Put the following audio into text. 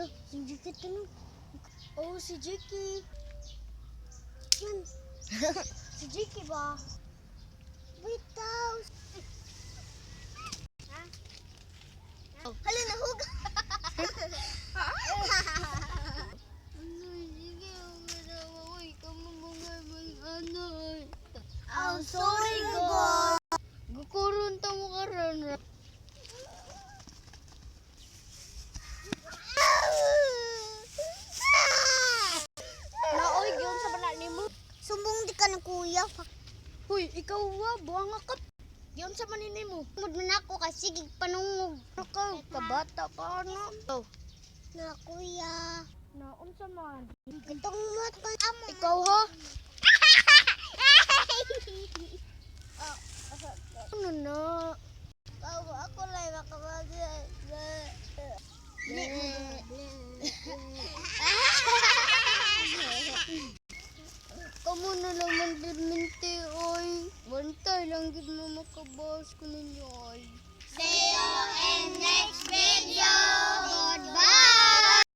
Look, si Jiki tanong. Oh, si Jiki. Yan. Si Jiki ba? Wait daw. Ha? Oh. Hala, nahug. I'm sorry, God. Gukurun ta mo karon. Naoy, gyud sa bana nimo. Sumbong di ka na kuya. Hoy, ikaw wa buang ka. Giyon sa manini mo. Mud man ako kasi gig panungog. Ikaw kabata pa ano? Oh, Na kuya. na unsa man? Itong mat pa amo. Ikaw ha? Ano na? Ako lang makabagay. Kamu na naman din minti oy. Bantay lang gid mo makabawas ko ninyo oy. See you in next video.